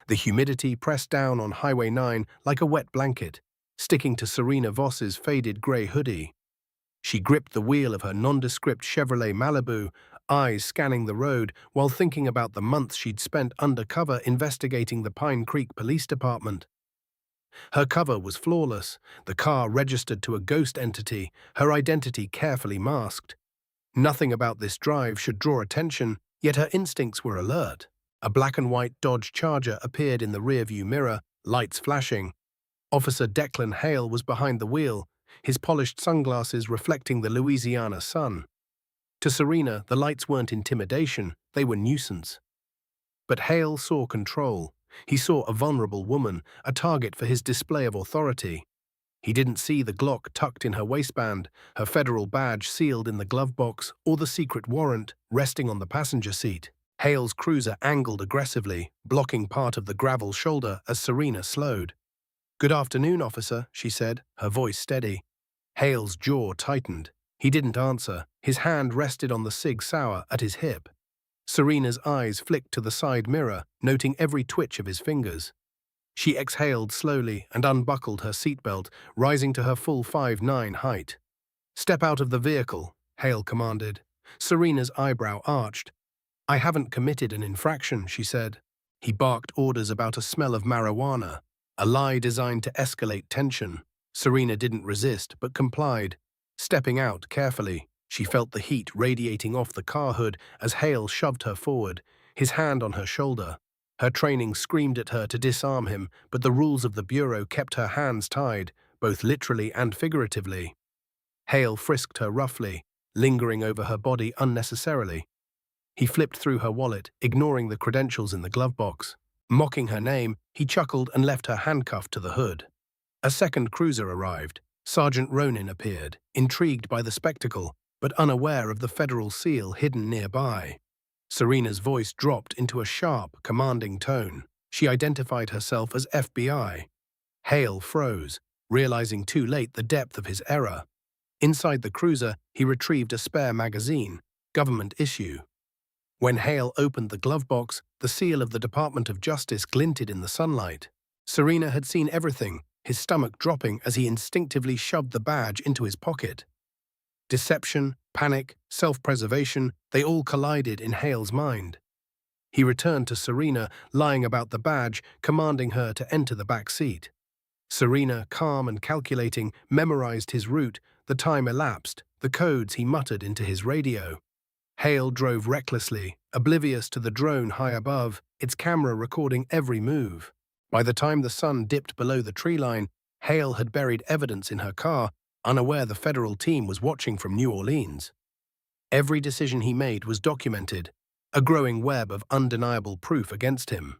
The humidity pressed down on Highway 9 like a wet blanket, sticking to Serena Voss's faded grey hoodie. She gripped the wheel of her nondescript Chevrolet Malibu, eyes scanning the road while thinking about the months she'd spent undercover investigating the Pine Creek Police Department. Her cover was flawless, the car registered to a ghost entity, her identity carefully masked. Nothing about this drive should draw attention, yet her instincts were alert. A black and white Dodge Charger appeared in the rearview mirror, lights flashing. Officer Declan Hail was behind the wheel, his polished sunglasses reflecting the Louisiana sun. To Serena, the lights weren't intimidation, they were nuisance. But Hale saw control. He saw a vulnerable woman, a target for his display of authority. He didn't see the Glock tucked in her waistband, her federal badge sealed in the glove box, or the secret warrant resting on the passenger seat. Hale's cruiser angled aggressively, blocking part of the gravel shoulder as Serena slowed. "Good afternoon, officer," she said, her voice steady. Hale's jaw tightened. He didn't answer. His hand rested on the Sig Sauer at his hip. Serena's eyes flicked to the side mirror, noting every twitch of his fingers. She exhaled slowly and unbuckled her seatbelt, rising to her full 5'9" height. "Step out of the vehicle," Hale commanded. Serena's eyebrow arched. "I haven't committed an infraction," she said. He barked orders about a smell of marijuana, a lie designed to escalate tension. Serena didn't resist, but complied. Stepping out carefully, she felt the heat radiating off the car hood as Hale shoved her forward, his hand on her shoulder. Her training screamed at her to disarm him, but the rules of the Bureau kept her hands tied, both literally and figuratively. Hale frisked her roughly, lingering over her body unnecessarily. He flipped through her wallet, ignoring the credentials in the glove box. Mocking her name, he chuckled and left her handcuffed to the hood. A second cruiser arrived. Sergeant Ronin appeared, intrigued by the spectacle, but unaware of the federal seal hidden nearby. Serena's voice dropped into a sharp, commanding tone. She identified herself as FBI. Hale froze, realizing too late the depth of his error. Inside the cruiser, he retrieved a spare magazine, government issue. When Hale opened the glove box, the seal of the Department of Justice glinted in the sunlight. Serena had seen everything, his stomach dropping as he instinctively shoved the badge into his pocket. Deception, panic, self-preservation, they all collided in Hale's mind. He returned to Serena, lying about the badge, commanding her to enter the back seat. Serena, calm and calculating, memorized his route, the time elapsed, the codes he muttered into his radio. Hale drove recklessly, oblivious to the drone high above, its camera recording every move. By the time the sun dipped below the tree line, Hale had buried evidence in her car, unaware the federal team was watching from New Orleans. Every decision he made was documented, a growing web of undeniable proof against him.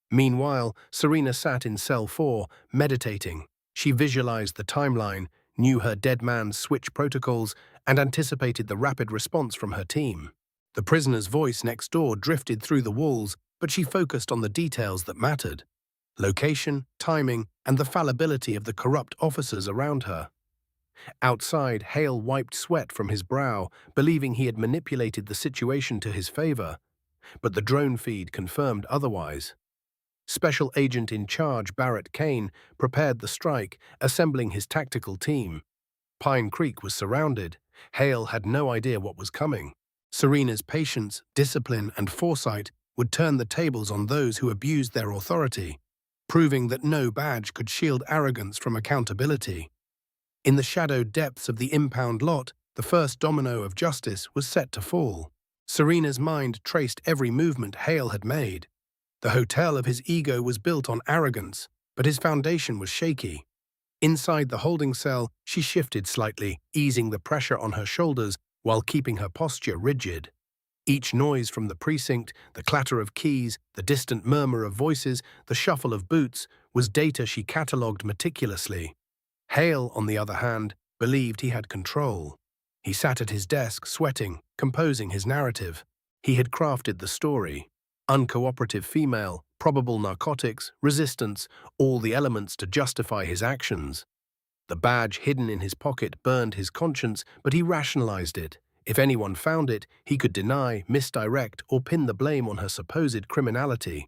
Meanwhile, Serena sat in cell 4, meditating. She visualized the timeline, knew her dead man's switch protocols, and anticipated the rapid response from her team. The prisoner's voice next door drifted through the walls, but she focused on the details that mattered: location, timing, and the fallibility of the corrupt officers around her. Outside, Hale wiped sweat from his brow, believing he had manipulated the situation to his favor. But the drone feed confirmed otherwise. Special Agent in Charge Barrett Kane prepared the strike, assembling his tactical team. Pine Creek was surrounded. Hale had no idea what was coming. Serena's patience, discipline, and foresight would turn the tables on those who abused their authority, proving that no badge could shield arrogance from accountability. In the shadowed depths of the impound lot, the first domino of justice was set to fall. Serena's mind traced every movement Hale had made. The hotel of his ego was built on arrogance, but his foundation was shaky. Inside the holding cell, she shifted slightly, easing the pressure on her shoulders while keeping her posture rigid. Each noise from the precinct, the clatter of keys, the distant murmur of voices, the shuffle of boots, was data she catalogued meticulously. Hale, on the other hand, believed he had control. He sat at his desk, sweating, composing his narrative. He had crafted the story. Uncooperative female, probable narcotics, resistance, all the elements to justify his actions. The badge hidden in his pocket burned his conscience, but he rationalized it. If anyone found it, he could deny, misdirect, or pin the blame on her supposed criminality.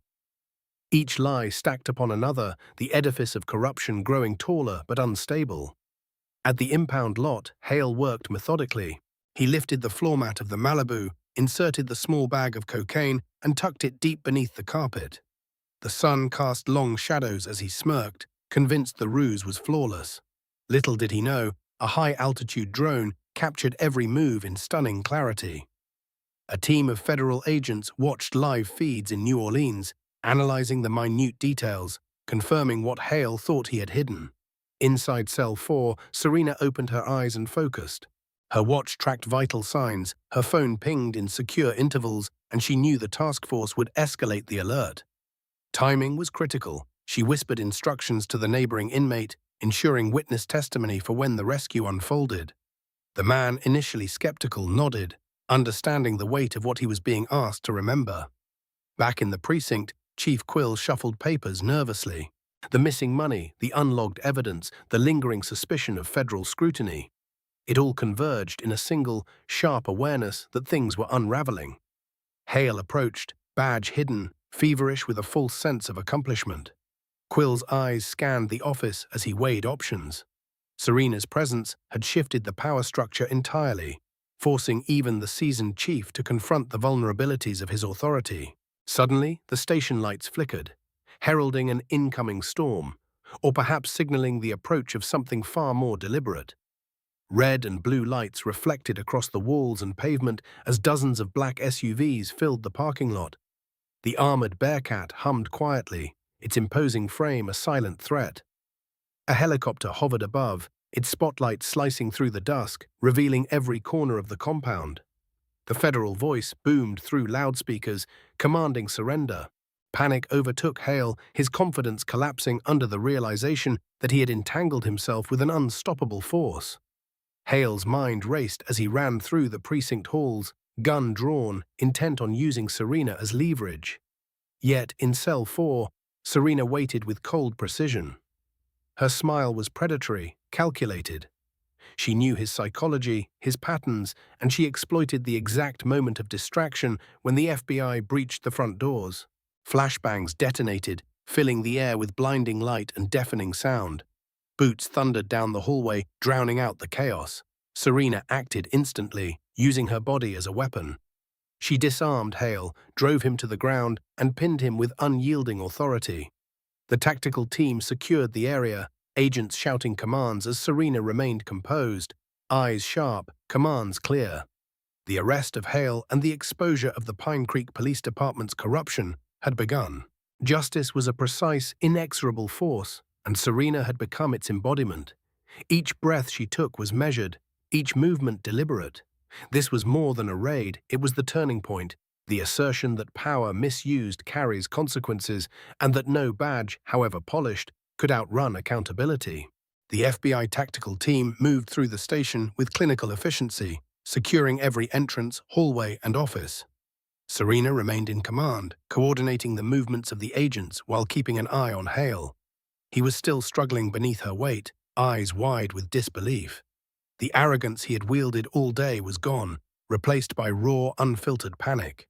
Each lie stacked upon another, the edifice of corruption growing taller but unstable. At the impound lot, Hale worked methodically. He lifted the floor mat of the Malibu, inserted the small bag of cocaine, and tucked it deep beneath the carpet. The sun cast long shadows as he smirked, convinced the ruse was flawless. Little did he know, a high-altitude drone captured every move in stunning clarity. A team of federal agents watched live feeds in New Orleans, analyzing the minute details, confirming what Hale thought he had hidden. Inside Cell 4, Serena opened her eyes and focused. Her watch tracked vital signs, her phone pinged in secure intervals, and she knew the task force would escalate the alert. Timing was critical. She whispered instructions to the neighboring inmate, ensuring witness testimony for when the rescue unfolded. The man, initially skeptical, nodded, understanding the weight of what he was being asked to remember. Back in the precinct, Chief Quill shuffled papers nervously. The missing money, the unlogged evidence, the lingering suspicion of federal scrutiny. It all converged in a single, sharp awareness that things were unraveling. Hale approached, badge hidden, feverish with a false sense of accomplishment. Quill's eyes scanned the office as he weighed options. Serena's presence had shifted the power structure entirely, forcing even the seasoned chief to confront the vulnerabilities of his authority. Suddenly, the station lights flickered, heralding an incoming storm, or perhaps signaling the approach of something far more deliberate. Red and blue lights reflected across the walls and pavement as dozens of black SUVs filled the parking lot. The armored Bearcat hummed quietly, its imposing frame a silent threat. A helicopter hovered above, its spotlight slicing through the dusk, revealing every corner of the compound. The federal voice boomed through loudspeakers, commanding surrender. Panic overtook Hale, his confidence collapsing under the realization that he had entangled himself with an unstoppable force. Hale's mind raced as he ran through the precinct halls, gun drawn, intent on using Serena as leverage. Yet, in Cell 4, Serena waited with cold precision. Her smile was predatory, calculated. She knew his psychology, his patterns, and she exploited the exact moment of distraction when the FBI breached the front doors. Flashbangs detonated, filling the air with blinding light and deafening sound. Boots thundered down the hallway, drowning out the chaos. Serena acted instantly, using her body as a weapon. She disarmed Hale, drove him to the ground, and pinned him with unyielding authority. The tactical team secured the area, agents shouting commands as Serena remained composed, eyes sharp, commands clear. The arrest of Hale and the exposure of the Pine Creek Police Department's corruption had begun. Justice was a precise, inexorable force, and Serena had become its embodiment. Each breath she took was measured, each movement deliberate. This was more than a raid, it was the turning point, the assertion that power misused carries consequences and that no badge, however polished, could outrun accountability. The FBI tactical team moved through the station with clinical efficiency, securing every entrance, hallway, and office. Serena remained in command, coordinating the movements of the agents while keeping an eye on Hale. He was still struggling beneath her weight, eyes wide with disbelief. The arrogance he had wielded all day was gone, replaced by raw, unfiltered panic.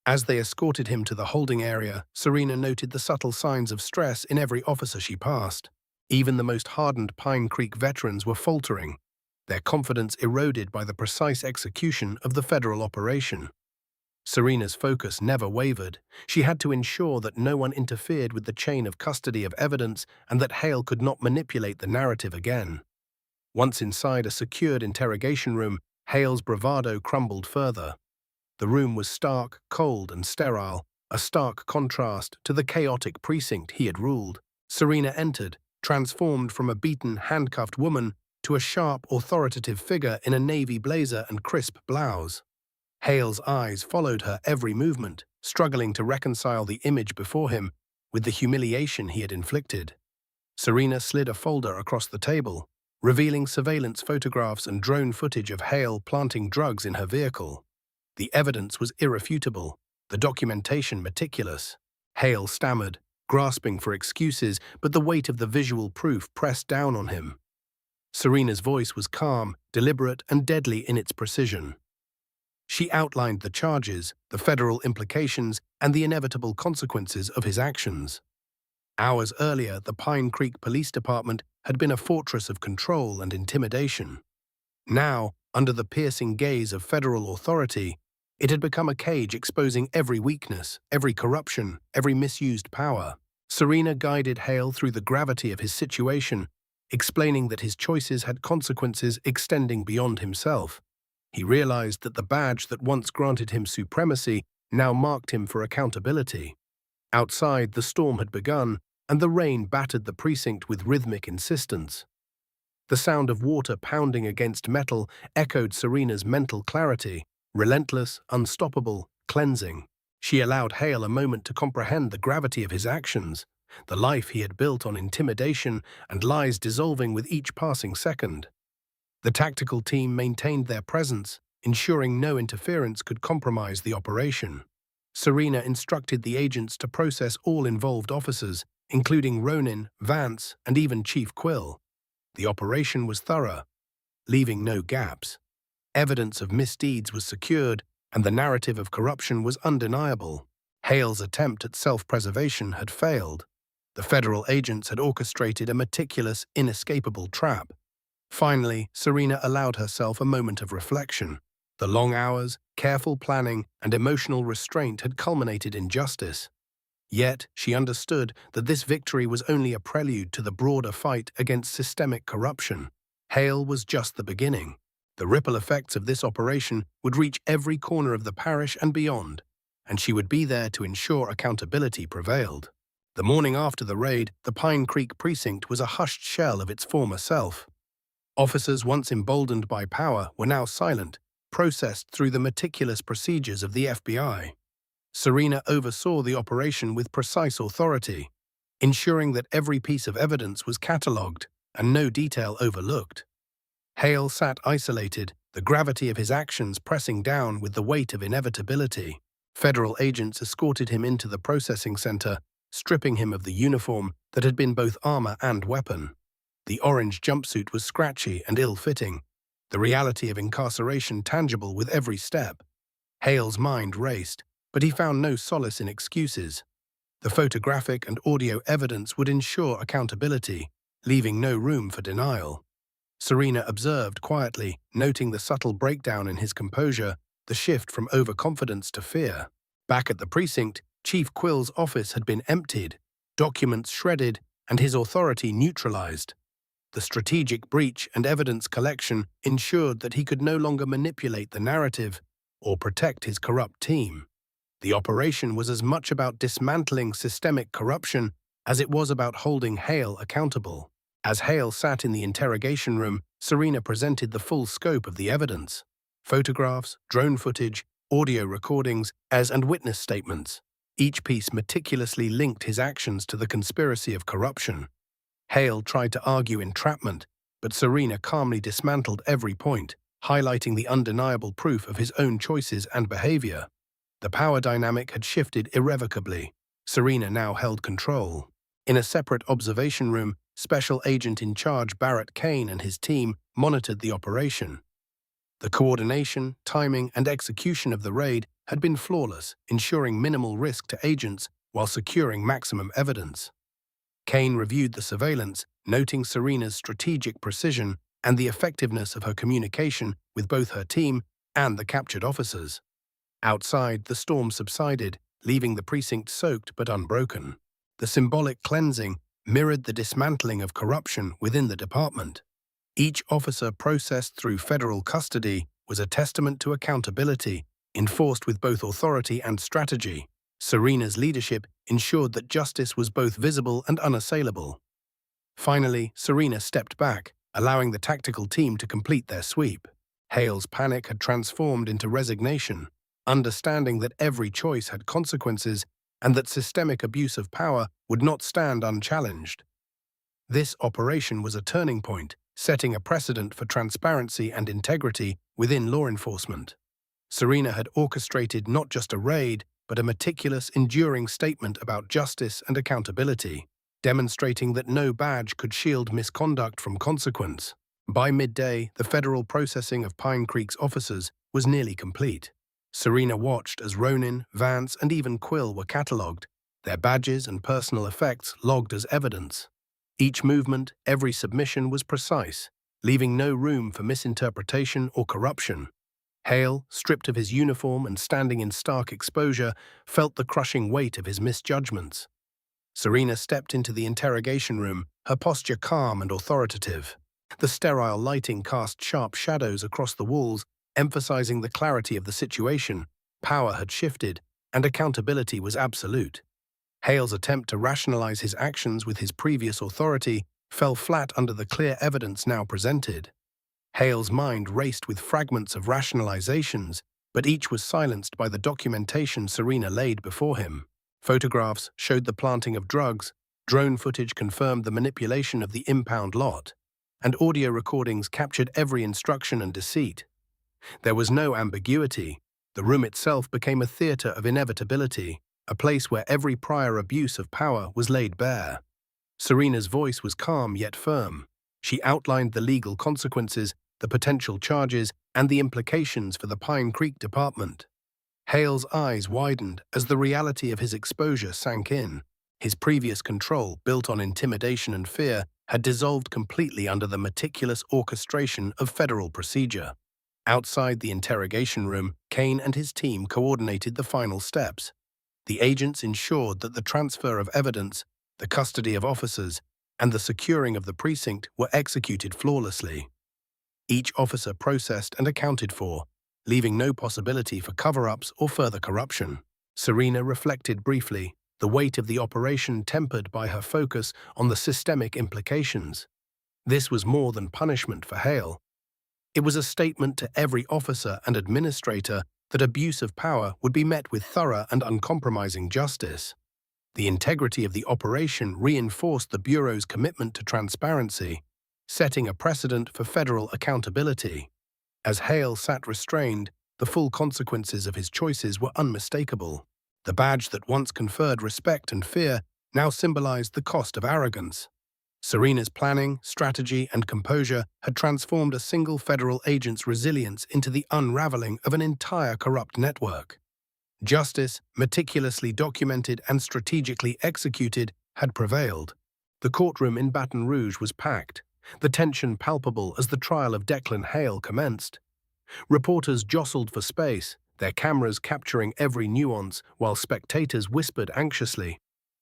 As they escorted him to the holding area, Serena noted the subtle signs of stress in every officer she passed. Even the most hardened Pine Creek veterans were faltering, their confidence eroded by the precise execution of the federal operation. Serena's focus never wavered. She had to ensure that no one interfered with the chain of custody of evidence and that Hale could not manipulate the narrative again. Once inside a secured interrogation room, Hale's bravado crumbled further. The room was stark, cold, and sterile, a stark contrast to the chaotic precinct he had ruled. Serena entered, transformed from a beaten, handcuffed woman to a sharp, authoritative figure in a navy blazer and crisp blouse. Hale's eyes followed her every movement, struggling to reconcile the image before him with the humiliation he had inflicted. Serena slid a folder across the table, revealing surveillance photographs and drone footage of Hale planting drugs in her vehicle. The evidence was irrefutable, the documentation meticulous. Hale stammered, grasping for excuses, but the weight of the visual proof pressed down on him. Serena's voice was calm, deliberate, and deadly in its precision. She outlined the charges, the federal implications, and the inevitable consequences of his actions. Hours earlier, the Pine Creek Police Department had been a fortress of control and intimidation. Now, under the piercing gaze of federal authority, it had become a cage exposing every weakness, every corruption, every misused power. Serena guided Hail through the gravity of his situation, explaining that his choices had consequences extending beyond himself. He realized that the badge that once granted him supremacy now marked him for accountability. Outside, the storm had begun, and the rain battered the precinct with rhythmic insistence. The sound of water pounding against metal echoed Serena's mental clarity, relentless, unstoppable, cleansing. She allowed Hale a moment to comprehend the gravity of his actions, the life he had built on intimidation and lies dissolving with each passing second. The tactical team maintained their presence, ensuring no interference could compromise the operation. Serena instructed the agents to process all involved officers, including Ronin, Vance, and even Chief Quill. The operation was thorough, leaving no gaps. Evidence of misdeeds was secured, and the narrative of corruption was undeniable. Hale's attempt at self-preservation had failed. The federal agents had orchestrated a meticulous, inescapable trap. Finally, Serena allowed herself a moment of reflection. The long hours, careful planning, and emotional restraint had culminated in justice. Yet, she understood that this victory was only a prelude to the broader fight against systemic corruption. Hale was just the beginning. The ripple effects of this operation would reach every corner of the parish and beyond, and she would be there to ensure accountability prevailed. The morning after the raid, the Pine Creek Precinct was a hushed shell of its former self. Officers once emboldened by power were now silent, processed through the meticulous procedures of the FBI. Serena oversaw the operation with precise authority, ensuring that every piece of evidence was catalogued and no detail overlooked. Hale sat isolated, the gravity of his actions pressing down with the weight of inevitability. Federal agents escorted him into the processing center, stripping him of the uniform that had been both armor and weapon. The orange jumpsuit was scratchy and ill-fitting, the reality of incarceration tangible with every step. Hale's mind raced, but he found no solace in excuses. The photographic and audio evidence would ensure accountability, leaving no room for denial. Serena observed quietly, noting the subtle breakdown in his composure, the shift from overconfidence to fear. Back at the precinct, Chief Quill's office had been emptied, documents shredded, and his authority neutralized. The strategic breach and evidence collection ensured that he could no longer manipulate the narrative or protect his corrupt team. The operation was as much about dismantling systemic corruption as it was about holding Hale accountable. As Hale sat in the interrogation room, Serena presented the full scope of the evidence: photographs, drone footage, audio recordings, and witness statements. Each piece meticulously linked his actions to the conspiracy of corruption. Hale tried to argue entrapment, but Serena calmly dismantled every point, highlighting the undeniable proof of his own choices and behavior. The power dynamic had shifted irrevocably. Serena now held control. In a separate observation room, Special Agent in Charge Barrett Kane and his team monitored the operation. The coordination, timing, and execution of the raid had been flawless, ensuring minimal risk to agents while securing maximum evidence. Kane reviewed the surveillance, noting Serena's strategic precision and the effectiveness of her communication with both her team and the captured officers. Outside, the storm subsided, leaving the precinct soaked but unbroken. The symbolic cleansing mirrored the dismantling of corruption within the department. Each officer processed through federal custody was a testament to accountability, enforced with both authority and strategy. Serena's leadership ensured that justice was both visible and unassailable. Finally, Serena stepped back, allowing the tactical team to complete their sweep. Hale's panic had transformed into resignation, understanding that every choice had consequences and that systemic abuse of power would not stand unchallenged. This operation was a turning point, setting a precedent for transparency and integrity within law enforcement. Serena had orchestrated not just a raid, but a meticulous, enduring statement about justice and accountability, demonstrating that no badge could shield misconduct from consequence. By midday, the federal processing of Pine Creek's officers was nearly complete. Serena watched as Ronin, Vance, and even Quill were catalogued, their badges and personal effects logged as evidence. Each movement, every submission was precise, leaving no room for misinterpretation or corruption. Hale, stripped of his uniform and standing in stark exposure, felt the crushing weight of his misjudgments. Serena stepped into the interrogation room, her posture calm and authoritative. The sterile lighting cast sharp shadows across the walls, emphasizing the clarity of the situation. Power had shifted, and accountability was absolute. Hale's attempt to rationalize his actions with his previous authority fell flat under the clear evidence now presented. Hale's mind raced with fragments of rationalizations, but each was silenced by the documentation Serena laid before him. Photographs showed the planting of drugs, drone footage confirmed the manipulation of the impound lot, and audio recordings captured every instruction and deceit. There was no ambiguity. The room itself became a theater of inevitability, a place where every prior abuse of power was laid bare. Serena's voice was calm yet firm. She outlined the legal consequences, the potential charges, and the implications for the Pine Creek Department. Hale's eyes widened as the reality of his exposure sank in. His previous control, built on intimidation and fear, had dissolved completely under the meticulous orchestration of federal procedure. Outside the interrogation room, Kane and his team coordinated the final steps. The agents ensured that the transfer of evidence, the custody of officers, and the securing of the precinct were executed flawlessly. Each officer processed and accounted for, leaving no possibility for cover-ups or further corruption. Serena reflected briefly, the weight of the operation tempered by her focus on the systemic implications. This was more than punishment for Hale. It was a statement to every officer and administrator that abuse of power would be met with thorough and uncompromising justice. The integrity of the operation reinforced the Bureau's commitment to transparency, setting a precedent for federal accountability. As Hale sat restrained, the full consequences of his choices were unmistakable. The badge that once conferred respect and fear now symbolized the cost of arrogance. Serena's planning, strategy, and composure had transformed a single federal agent's resilience into the unraveling of an entire corrupt network. Justice, meticulously documented and strategically executed, had prevailed. The courtroom in Baton Rouge was packed, the tension palpable as the trial of Declan Hail commenced. Reporters jostled for space, their cameras capturing every nuance while spectators whispered anxiously.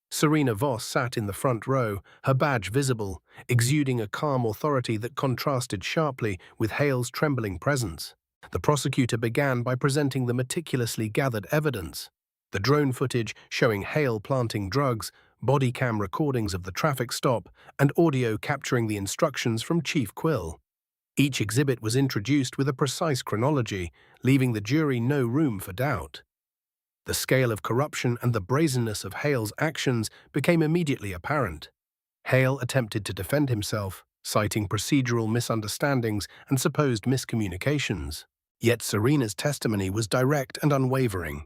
Serena Voss sat in the front row, her badge visible, exuding a calm authority that contrasted sharply with Hale's trembling presence. The prosecutor began by presenting the meticulously gathered evidence. The drone footage showing Hale planting drugs, body cam recordings of the traffic stop, and audio capturing the instructions from Chief Quill. Each exhibit was introduced with a precise chronology, leaving the jury no room for doubt. The scale of corruption and the brazenness of Hale's actions became immediately apparent. Hale attempted to defend himself, citing procedural misunderstandings and supposed miscommunications. Yet Serena's testimony was direct and unwavering.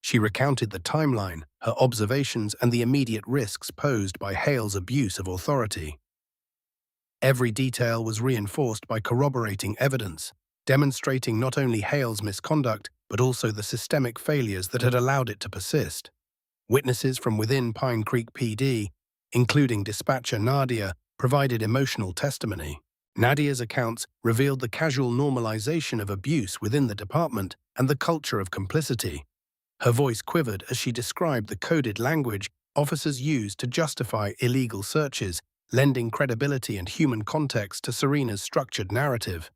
She recounted the timeline, her observations, and the immediate risks posed by Hale's abuse of authority. Every detail was reinforced by corroborating evidence, demonstrating not only Hale's misconduct, but also the systemic failures that had allowed it to persist. Witnesses from within Pine Creek PD, including dispatcher Nadia, provided emotional testimony. Nadia's accounts revealed the casual normalization of abuse within the department and the culture of complicity. Her voice quivered as she described the coded language officers used to justify illegal searches, lending credibility and human context to Serena's structured narrative.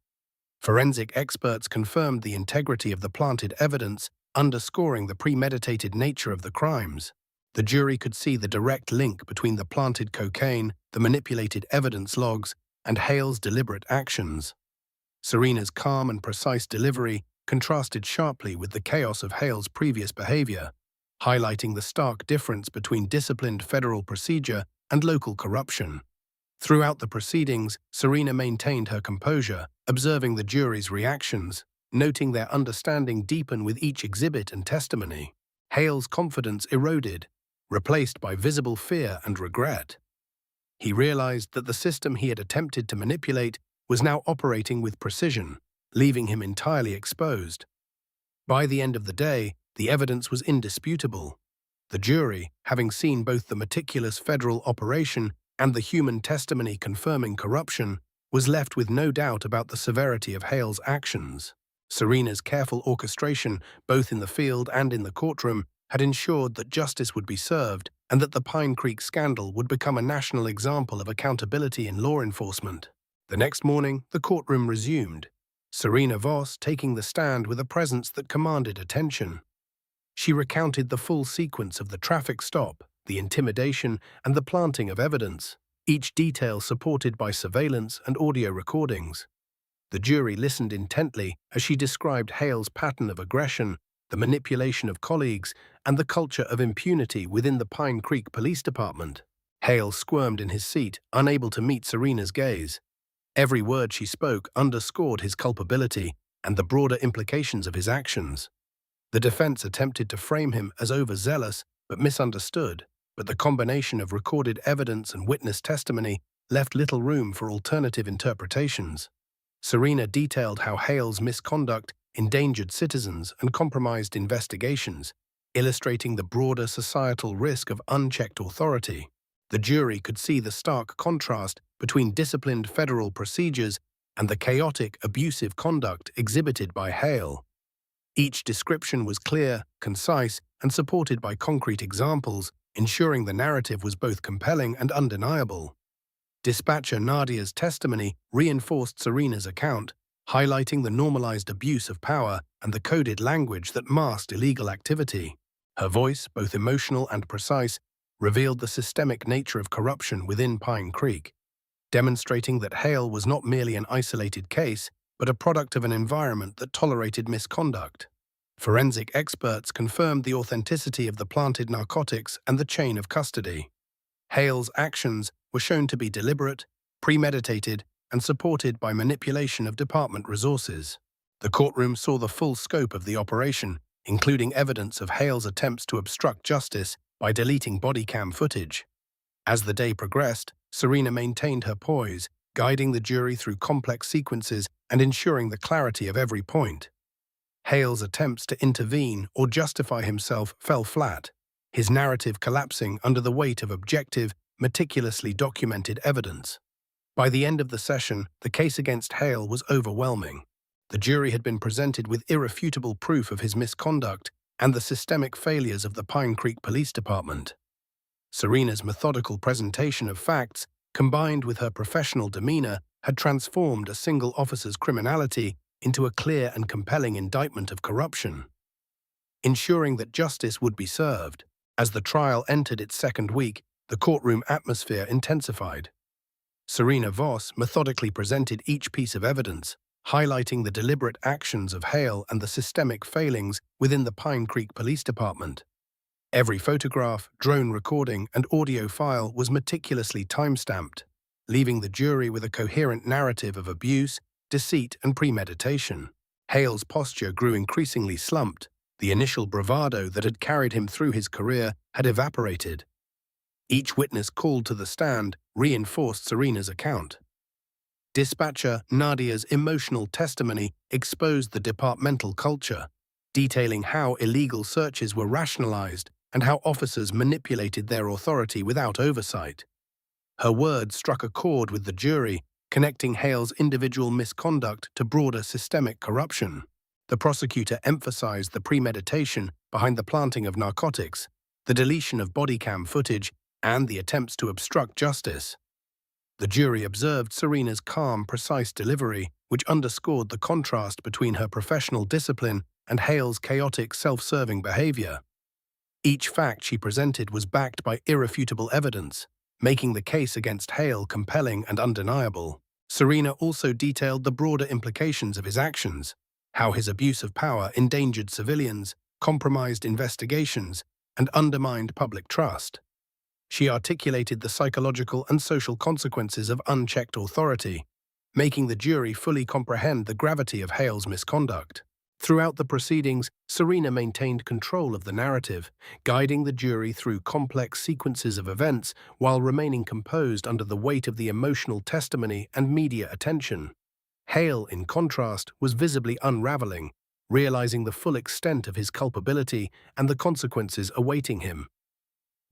Forensic experts confirmed the integrity of the planted evidence, underscoring the premeditated nature of the crimes. The jury could see the direct link between the planted cocaine, the manipulated evidence logs, and Hale's deliberate actions. Serena's calm and precise delivery contrasted sharply with the chaos of Hale's previous behavior, highlighting the stark difference between disciplined federal procedure and local corruption. Throughout the proceedings, Serena maintained her composure, observing the jury's reactions, noting their understanding deepen with each exhibit and testimony. Hale's confidence eroded, replaced by visible fear and regret. He realized that the system he had attempted to manipulate was now operating with precision, leaving him entirely exposed. By the end of the day, the evidence was indisputable. The jury, having seen both the meticulous federal operation and the human testimony confirming corruption, was left with no doubt about the severity of Hale's actions. Serena's careful orchestration, both in the field and in the courtroom, had ensured that justice would be served and that the Pine Creek scandal would become a national example of accountability in law enforcement. The next morning, the courtroom resumed, Serena Voss taking the stand with a presence that commanded attention. She recounted the full sequence of the traffic stop, the intimidation, and the planting of evidence, each detail supported by surveillance and audio recordings. The jury listened intently as she described Hale's pattern of aggression, the manipulation of colleagues, and the culture of impunity within the Pine Creek Police Department. Hale squirmed in his seat, unable to meet Serena's gaze. Every word she spoke underscored his culpability and the broader implications of his actions. The defense attempted to frame him as overzealous but misunderstood, but the combination of recorded evidence and witness testimony left little room for alternative interpretations. Serena detailed how Hale's misconduct endangered citizens and compromised investigations, illustrating the broader societal risk of unchecked authority. The jury could see the stark contrast between disciplined federal procedures and the chaotic, abusive conduct exhibited by Hale. Each description was clear, concise, and supported by concrete examples, ensuring the narrative was both compelling and undeniable. Dispatcher Nadia's testimony reinforced Serena's account, highlighting the normalized abuse of power and the coded language that masked illegal activity. Her voice, both emotional and precise, revealed the systemic nature of corruption within Pine Creek, demonstrating that Hale was not merely an isolated case, but a product of an environment that tolerated misconduct. Forensic experts confirmed the authenticity of the planted narcotics and the chain of custody. Hale's actions were shown to be deliberate, premeditated, and supported by manipulation of department resources. The courtroom saw the full scope of the operation, including evidence of Hale's attempts to obstruct justice by deleting body cam footage. As the day progressed, Serena maintained her poise, guiding the jury through complex sequences and ensuring the clarity of every point. Hale's attempts to intervene or justify himself fell flat, his narrative collapsing under the weight of objective, meticulously documented evidence. By the end of the session, the case against Hale was overwhelming. The jury had been presented with irrefutable proof of his misconduct and the systemic failures of the Pine Creek Police Department. Serena's methodical presentation of facts, combined with her professional demeanor, had transformed a single officer's criminality into a clear and compelling indictment of corruption, ensuring that justice would be served. As the trial entered its second week, the courtroom atmosphere intensified. Serena Voss methodically presented each piece of evidence, highlighting the deliberate actions of Hale and the systemic failings within the Pine Creek Police Department. Every photograph, drone recording, and audio file was meticulously time-stamped, leaving the jury with a coherent narrative of abuse, deceit, and premeditation. Hale's posture grew increasingly slumped. The initial bravado that had carried him through his career had evaporated. Each witness called to the stand reinforced Serena's account. Dispatcher Nadia's emotional testimony exposed the departmental culture, detailing how illegal searches were rationalized and how officers manipulated their authority without oversight. Her words struck a chord with the jury, connecting Hale's individual misconduct to broader systemic corruption. The prosecutor emphasized the premeditation behind the planting of narcotics, the deletion of body cam footage, and the attempts to obstruct justice. The jury observed Serena's calm, precise delivery, which underscored the contrast between her professional discipline and Hale's chaotic, self-serving behavior. Each fact she presented was backed by irrefutable evidence, making the case against Hale compelling and undeniable. Serena also detailed the broader implications of his actions, how his abuse of power endangered civilians, compromised investigations, and undermined public trust. She articulated the psychological and social consequences of unchecked authority, making the jury fully comprehend the gravity of Hale's misconduct. Throughout the proceedings, Serena maintained control of the narrative, guiding the jury through complex sequences of events while remaining composed under the weight of the emotional testimony and media attention. Hale, in contrast, was visibly unraveling, realizing the full extent of his culpability and the consequences awaiting him.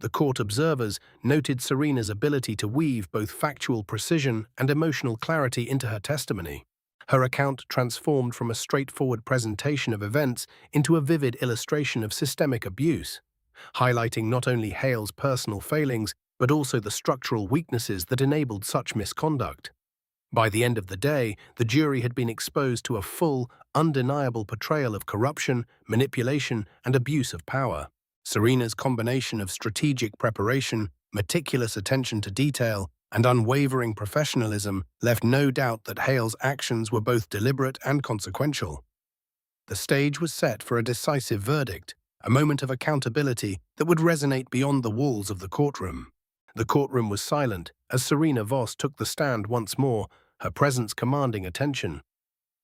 The court observers noted Serena's ability to weave both factual precision and emotional clarity into her testimony. Her account transformed from a straightforward presentation of events into a vivid illustration of systemic abuse, highlighting not only Hale's personal failings but also the structural weaknesses that enabled such misconduct. By the end of the day, the jury had been exposed to a full, undeniable portrayal of corruption, manipulation, and abuse of power. Serena's combination of strategic preparation, meticulous attention to detail, and unwavering professionalism left no doubt that Hale's actions were both deliberate and consequential. The stage was set for a decisive verdict, a moment of accountability that would resonate beyond the walls of the courtroom. The courtroom was silent as Serena Voss took the stand once more, her presence commanding attention.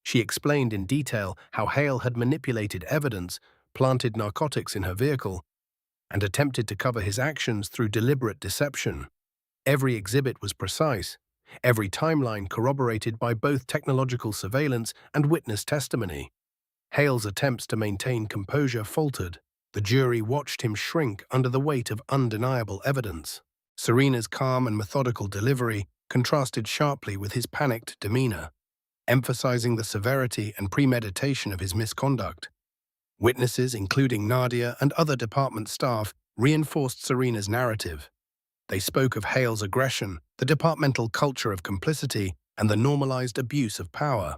She explained in detail how Hale had manipulated evidence, planted narcotics in her vehicle, and attempted to cover his actions through deliberate deception. Every exhibit was precise, every timeline corroborated by both technological surveillance and witness testimony. Hale's attempts to maintain composure faltered. The jury watched him shrink under the weight of undeniable evidence. Serena's calm and methodical delivery contrasted sharply with his panicked demeanor, emphasizing the severity and premeditation of his misconduct. Witnesses, including Nadia and other department staff, reinforced Serena's narrative. They spoke of Hale's aggression, the departmental culture of complicity, and the normalized abuse of power.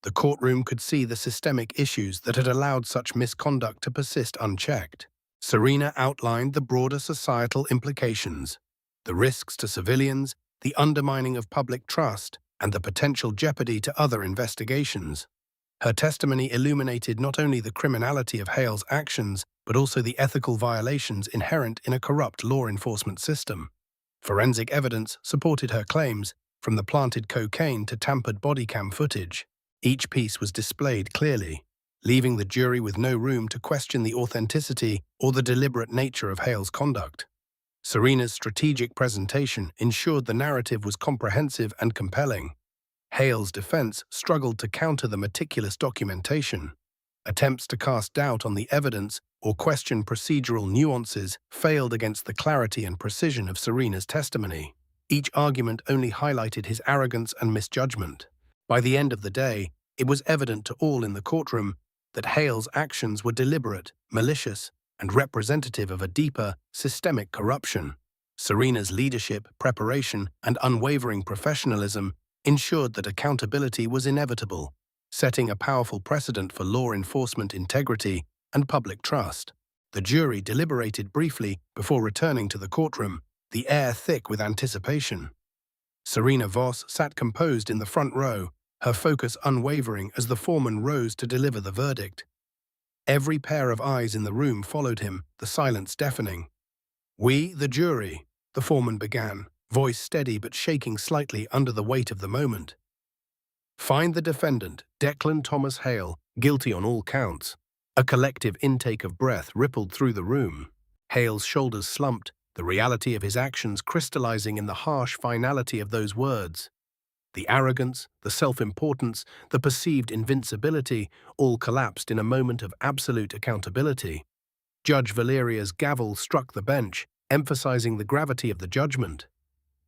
The courtroom could see the systemic issues that had allowed such misconduct to persist unchecked. Serena outlined the broader societal implications, the risks to civilians, the undermining of public trust, and the potential jeopardy to other investigations. Her testimony illuminated not only the criminality of Hale's actions, but also the ethical violations inherent in a corrupt law enforcement system. Forensic evidence supported her claims, from the planted cocaine to tampered body cam footage. Each piece was displayed clearly, leaving the jury with no room to question the authenticity or the deliberate nature of Hale's conduct. Serena's strategic presentation ensured the narrative was comprehensive and compelling. Hale's defense struggled to counter the meticulous documentation. Attempts to cast doubt on the evidence or question procedural nuances failed against the clarity and precision of Serena's testimony. Each argument only highlighted his arrogance and misjudgment. By the end of the day, it was evident to all in the courtroom that Hale's actions were deliberate, malicious, and representative of a deeper, systemic corruption. Serena's leadership, preparation, and unwavering professionalism ensured that accountability was inevitable, setting a powerful precedent for law enforcement integrity and public trust. The jury deliberated briefly before returning to the courtroom, the air thick with anticipation. Serena Voss sat composed in the front row, her focus unwavering as the foreman rose to deliver the verdict. Every pair of eyes in the room followed him, the silence deafening. "We, the jury," the foreman began, voice steady but shaking slightly under the weight of the moment, "find the defendant, Declan Thomas Hail, guilty on all counts." A collective intake of breath rippled through the room. Hale's shoulders slumped, the reality of his actions crystallizing in the harsh finality of those words. The arrogance, the self-importance, the perceived invincibility all collapsed in a moment of absolute accountability. Judge Valeria's gavel struck the bench, emphasizing the gravity of the judgment.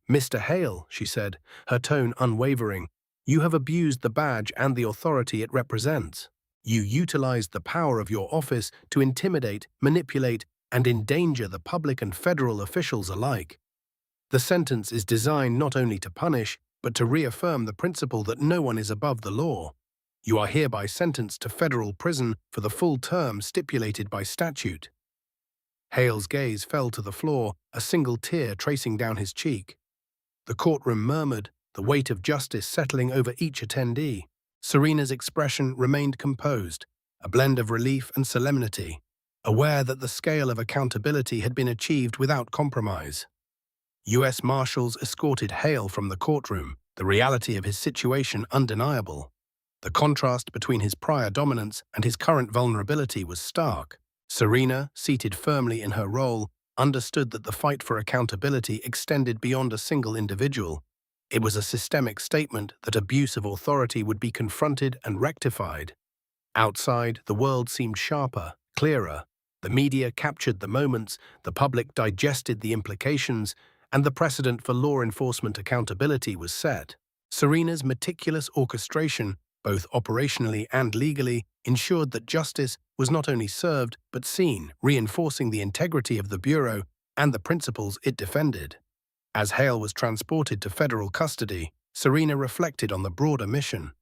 "Mr. Hale," she said, her tone unwavering, "you have abused the badge and the authority it represents. You utilized the power of your office to intimidate, manipulate, and endanger the public and federal officials alike. The sentence is designed not only to punish, but to reaffirm the principle that no one is above the law. You are hereby sentenced to federal prison for the full term stipulated by statute." Hale's gaze fell to the floor, a single tear tracing down his cheek. The courtroom murmured, the weight of justice settling over each attendee. Serena's expression remained composed, a blend of relief and solemnity, aware that the scale of accountability had been achieved without compromise. U.S. Marshals escorted Hale from the courtroom, the reality of his situation undeniable. The contrast between his prior dominance and his current vulnerability was stark. Serena, seated firmly in her role, understood that the fight for accountability extended beyond a single individual. It was a systemic statement that abuse of authority would be confronted and rectified. Outside, the world seemed sharper, clearer. The media captured the moments, the public digested the implications, and the precedent for law enforcement accountability was set. Serena's meticulous orchestration, both operationally and legally, ensured that justice was not only served but seen, reinforcing the integrity of the Bureau and the principles it defended. As Hale was transported to federal custody, Serena reflected on the broader mission.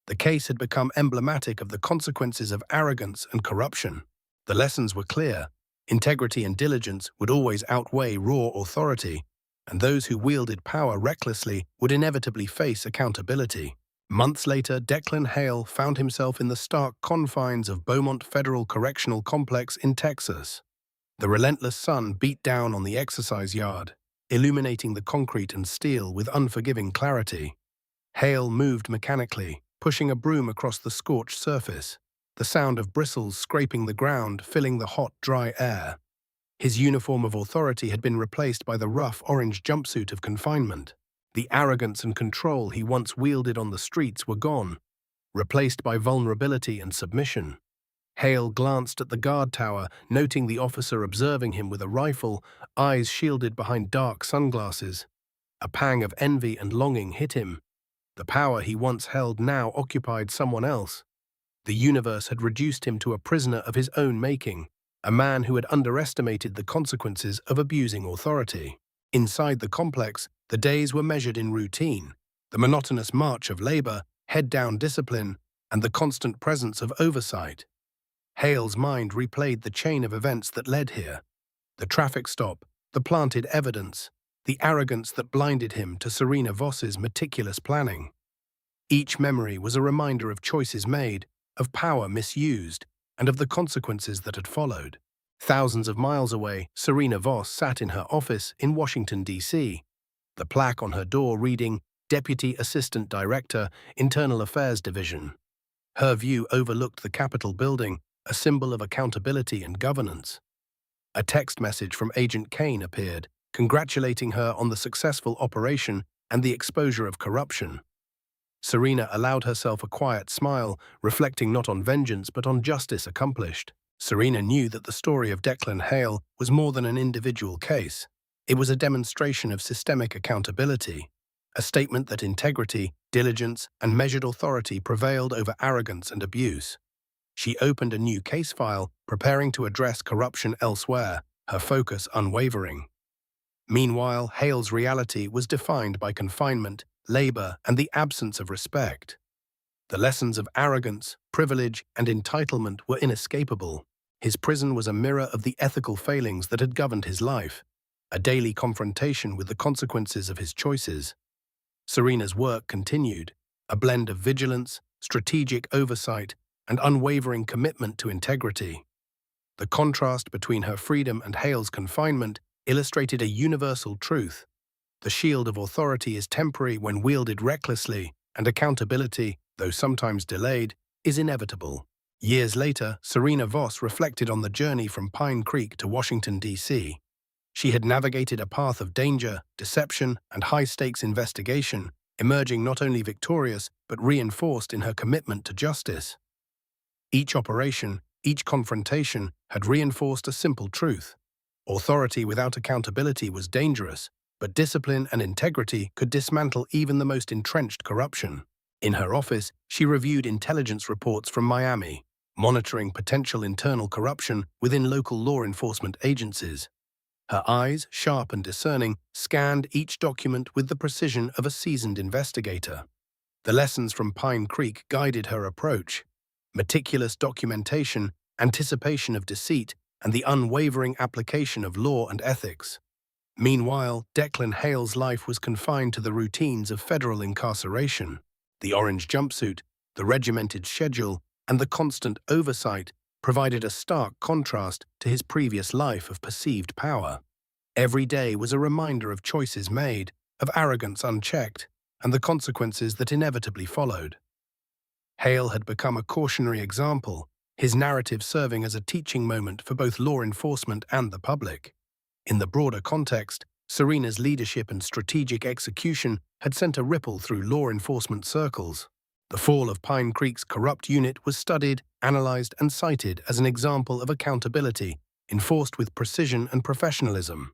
The case had become emblematic of the consequences of arrogance and corruption. The lessons were clear. Integrity and diligence would always outweigh raw authority, and those who wielded power recklessly would inevitably face accountability. Months later, Declan Hail found himself in the stark confines of Beaumont Federal Correctional Complex in Texas. The relentless sun beat down on the exercise yard, illuminating the concrete and steel with unforgiving clarity. Hale moved mechanically, pushing a broom across the scorched surface, the sound of bristles scraping the ground filling the hot, dry air. His uniform of authority had been replaced by the rough orange jumpsuit of confinement. The arrogance and control he once wielded on the streets were gone, replaced by vulnerability and submission. Hale glanced at the guard tower, noting the officer observing him with a rifle, eyes shielded behind dark sunglasses. A pang of envy and longing hit him. The power he once held now occupied someone else. The universe had reduced him to a prisoner of his own making, a man who had underestimated the consequences of abusing authority. Inside the complex, the days were measured in routine, the monotonous march of labor, head-down discipline, and the constant presence of oversight. Hale's mind replayed the chain of events that led here. The traffic stop, the planted evidence, the arrogance that blinded him to Serena Voss's meticulous planning. Each memory was a reminder of choices made, of power misused, and of the consequences that had followed. Thousands of miles away, Serena Voss sat in her office in Washington, D.C., the plaque on her door reading, Deputy Assistant Director, Internal Affairs Division. Her view overlooked the Capitol building, a symbol of accountability and governance. A text message from Agent Kane appeared, congratulating her on the successful operation and the exposure of corruption. Serena allowed herself a quiet smile, reflecting not on vengeance but on justice accomplished. Serena knew that the story of Declan Hail was more than an individual case. It was a demonstration of systemic accountability, a statement that integrity, diligence, and measured authority prevailed over arrogance and abuse. She opened a new case file, preparing to address corruption elsewhere, her focus unwavering. Meanwhile, Hale's reality was defined by confinement, labor, and the absence of respect. The lessons of arrogance, privilege, and entitlement were inescapable. His prison was a mirror of the ethical failings that had governed his life, a daily confrontation with the consequences of his choices. Serena's work continued, a blend of vigilance, strategic oversight, and unwavering commitment to integrity. The contrast between her freedom and Hale's confinement illustrated a universal truth. The shield of authority is temporary when wielded recklessly, and accountability, though sometimes delayed, is inevitable. Years later, Serena Voss reflected on the journey from Pine Creek to Washington, D.C. She had navigated a path of danger, deception, and high-stakes investigation, emerging not only victorious but reinforced in her commitment to justice. Each operation, each confrontation had reinforced a simple truth. Authority without accountability was dangerous, but discipline and integrity could dismantle even the most entrenched corruption. In her office, she reviewed intelligence reports from Miami, monitoring potential internal corruption within local law enforcement agencies. Her eyes, sharp and discerning, scanned each document with the precision of a seasoned investigator. The lessons from Pine Creek guided her approach. Meticulous documentation, anticipation of deceit, and the unwavering application of law and ethics. Meanwhile, Declan Hale's life was confined to the routines of federal incarceration. The orange jumpsuit, the regimented schedule, and the constant oversight provided a stark contrast to his previous life of perceived power. Every day was a reminder of choices made, of arrogance unchecked, and the consequences that inevitably followed. Hale had become a cautionary example, his narrative serving as a teaching moment for both law enforcement and the public. In the broader context, Serena's leadership and strategic execution had sent a ripple through law enforcement circles. The fall of Pine Creek's corrupt unit was studied, analyzed, and cited as an example of accountability, enforced with precision and professionalism.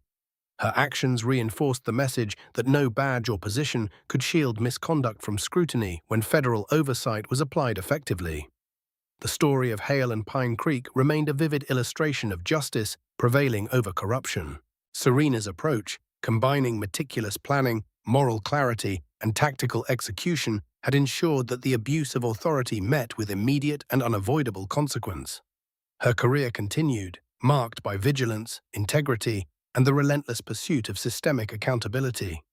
Her actions reinforced the message that no badge or position could shield misconduct from scrutiny when federal oversight was applied effectively. The story of Hale and Pine Creek remained a vivid illustration of justice prevailing over corruption. Serena's approach, combining meticulous planning, moral clarity, and tactical execution, had ensured that the abuse of authority met with immediate and unavoidable consequence. Her career continued, marked by vigilance, integrity, and the relentless pursuit of systemic accountability.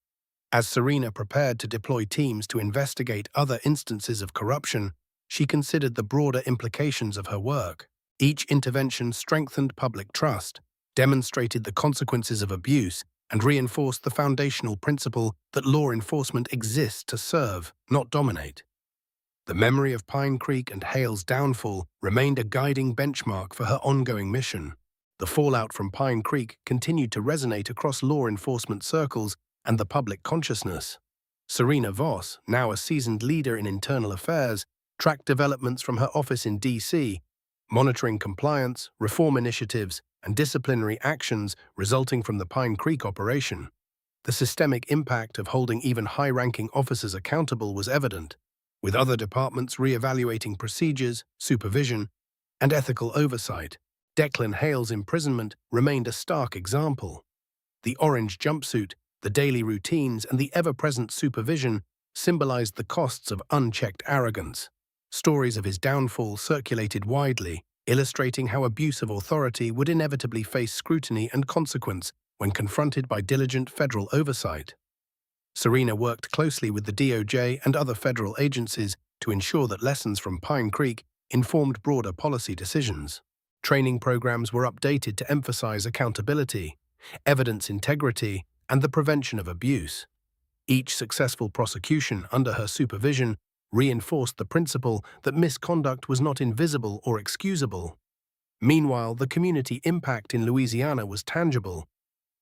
As Serena prepared to deploy teams to investigate other instances of corruption, she considered the broader implications of her work. Each intervention strengthened public trust, demonstrated the consequences of abuse, and reinforced the foundational principle that law enforcement exists to serve, not dominate. The memory of Pine Creek and Hale's downfall remained a guiding benchmark for her ongoing mission. The fallout from Pine Creek continued to resonate across law enforcement circles and the public consciousness. Serena Voss, now a seasoned leader in internal affairs, tracked developments from her office in D.C., monitoring compliance, reform initiatives, and disciplinary actions resulting from the Pine Creek operation. The systemic impact of holding even high-ranking officers accountable was evident, with other departments re-evaluating procedures, supervision, and ethical oversight. Declan Hale's imprisonment remained a stark example. The orange jumpsuit, the daily routines, and the ever-present supervision symbolized the costs of unchecked arrogance. Stories of his downfall circulated widely, illustrating how abuse of authority would inevitably face scrutiny and consequence when confronted by diligent federal oversight. Serena worked closely with the DOJ and other federal agencies to ensure that lessons from Pine Creek informed broader policy decisions. Training programs were updated to emphasize accountability, evidence integrity, and the prevention of abuse. Each successful prosecution under her supervision reinforced the principle that misconduct was not invisible or excusable. Meanwhile, the community impact in Louisiana was tangible.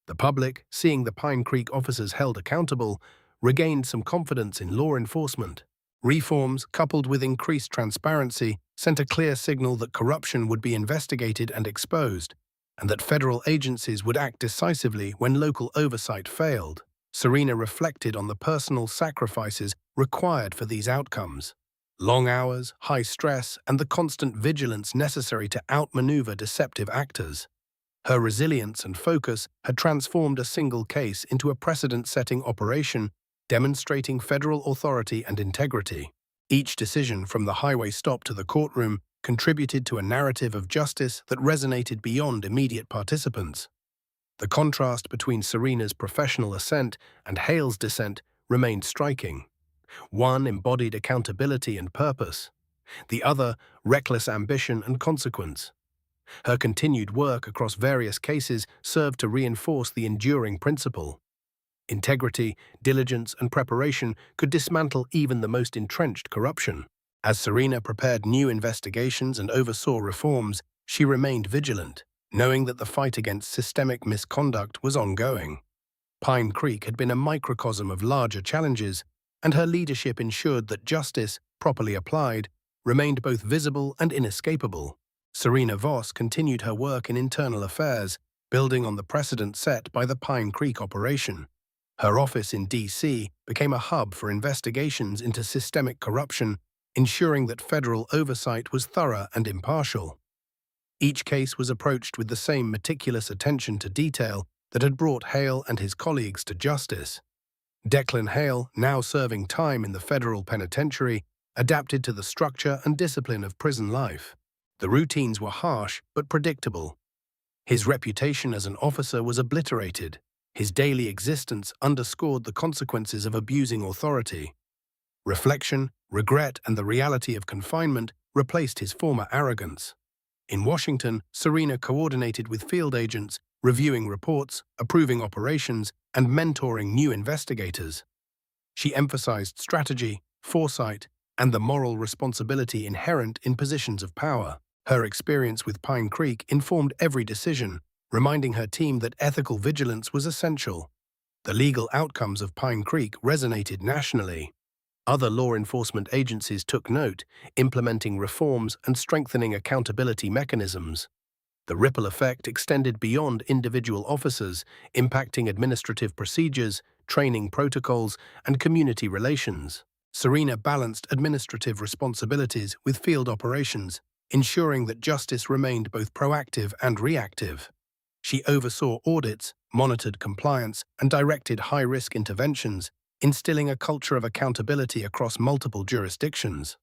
The public, seeing the Pine Creek officers held accountable, regained some confidence in law enforcement. Reforms, coupled with increased transparency, sent a clear signal that corruption would be investigated and exposed, and that federal agencies would act decisively when local oversight failed. Serena reflected on the personal sacrifices required for these outcomes. Long hours, high stress, and the constant vigilance necessary to outmaneuver deceptive actors. Her resilience and focus had transformed a single case into a precedent-setting operation, demonstrating federal authority and integrity. Each decision, from the highway stop to the courtroom, contributed to a narrative of justice that resonated beyond immediate participants. The contrast between Serena's professional ascent and Hale's descent remained striking. One embodied accountability and purpose, the other reckless ambition and consequence. Her continued work across various cases served to reinforce the enduring principle. Integrity, diligence, and preparation could dismantle even the most entrenched corruption. As Serena prepared new investigations and oversaw reforms, she remained vigilant, knowing that the fight against systemic misconduct was ongoing. Pine Creek had been a microcosm of larger challenges, and her leadership ensured that justice, properly applied, remained both visible and inescapable. Serena Voss continued her work in internal affairs, building on the precedent set by the Pine Creek operation. Her office in D.C. became a hub for investigations into systemic corruption, ensuring that federal oversight was thorough and impartial. Each case was approached with the same meticulous attention to detail that had brought Hale and his colleagues to justice. Declan Hail, now serving time in the federal penitentiary, adapted to the structure and discipline of prison life. The routines were harsh but predictable. His reputation as an officer was obliterated. His daily existence underscored the consequences of abusing authority. Reflection, regret, and the reality of confinement replaced his former arrogance. In Washington, Serena coordinated with field agents, reviewing reports, approving operations, and mentoring new investigators. She emphasized strategy, foresight, and the moral responsibility inherent in positions of power. Her experience with Pine Creek informed every decision, reminding her team that ethical vigilance was essential. The legal outcomes of Pine Creek resonated nationally. Other law enforcement agencies took note, implementing reforms and strengthening accountability mechanisms. The ripple effect extended beyond individual officers, impacting administrative procedures, training protocols, and community relations. Serena balanced administrative responsibilities with field operations, ensuring that justice remained both proactive and reactive. She oversaw audits, monitored compliance, and directed high-risk interventions, instilling a culture of accountability across multiple jurisdictions.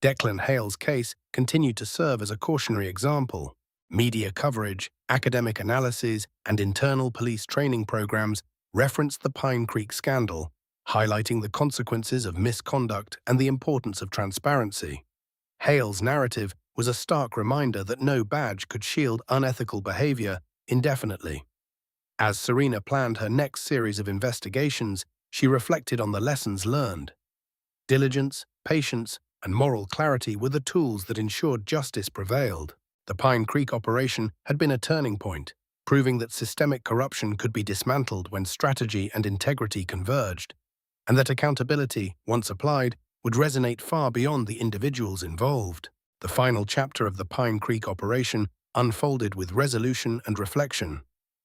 Declan Hail's case continued to serve as a cautionary example. Media coverage, academic analyses, and internal police training programs referenced the Pine Creek scandal, highlighting the consequences of misconduct and the importance of transparency. Hail's narrative was a stark reminder that no badge could shield unethical behavior indefinitely. As Serena planned her next series of investigations, she reflected on the lessons learned. Diligence, patience, and moral clarity were the tools that ensured justice prevailed. The Pine Creek operation had been a turning point, proving that systemic corruption could be dismantled when strategy and integrity converged, and that accountability, once applied, would resonate far beyond the individuals involved. The final chapter of the Pine Creek operation unfolded with resolution and reflection.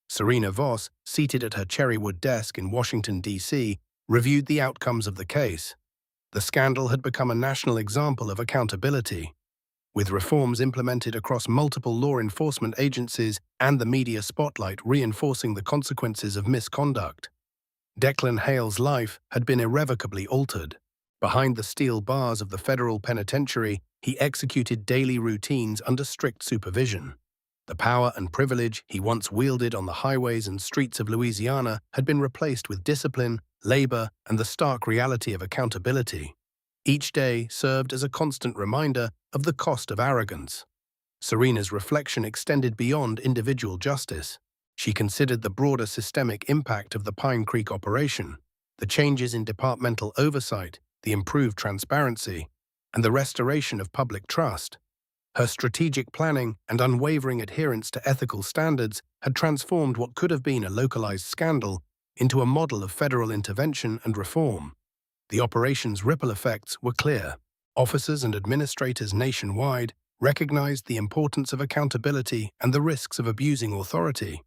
Serena Voss, seated at her cherrywood desk in Washington, D.C., reviewed the outcomes of the case. The scandal had become a national example of accountability, with reforms implemented across multiple law enforcement agencies and the media spotlight reinforcing the consequences of misconduct. Declan Hail's life had been irrevocably altered. Behind the steel bars of the federal penitentiary, he executed daily routines under strict supervision. The power and privilege he once wielded on the highways and streets of Louisiana had been replaced with discipline, labor, and the stark reality of accountability. Each day served as a constant reminder of the cost of arrogance. Serena's reflection extended beyond individual justice. She considered the broader systemic impact of the Pine Creek operation, the changes in departmental oversight, the improved transparency, and the restoration of public trust. Her strategic planning and unwavering adherence to ethical standards had transformed what could have been a localized scandal into a model of federal intervention and reform. The operation's ripple effects were clear. Officers and administrators nationwide recognized the importance of accountability and the risks of abusing authority.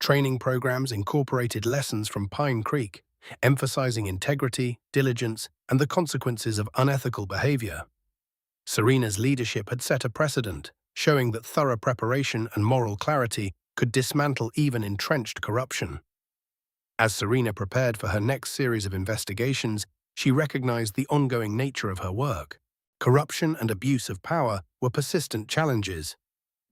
Training programs incorporated lessons from Pine Creek, emphasizing integrity, diligence, and the consequences of unethical behavior. Serena's leadership had set a precedent, showing that thorough preparation and moral clarity could dismantle even entrenched corruption. As Serena prepared for her next series of investigations, she recognized the ongoing nature of her work. Corruption and abuse of power were persistent challenges,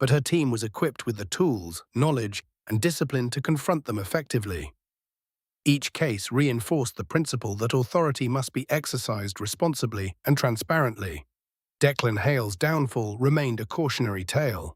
but her team was equipped with the tools, knowledge, and discipline to confront them effectively. Each case reinforced the principle that authority must be exercised responsibly and transparently. Declan Hail's downfall remained a cautionary tale.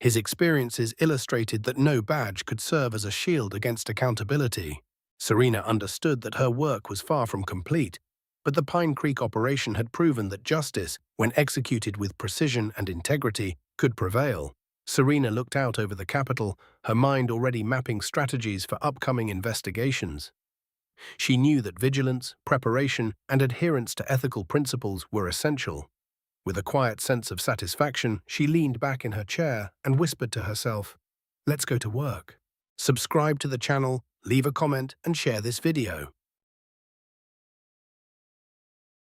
His experiences illustrated that no badge could serve as a shield against accountability. Serena understood that her work was far from complete, but the Pine Creek operation had proven that justice, when executed with precision and integrity, could prevail. Serena looked out over the Capitol, her mind already mapping strategies for upcoming investigations. She knew that vigilance, preparation, and adherence to ethical principles were essential. With a quiet sense of satisfaction, she leaned back in her chair and whispered to herself, "Let's go to work." Subscribe to the channel, leave a comment, and share this video.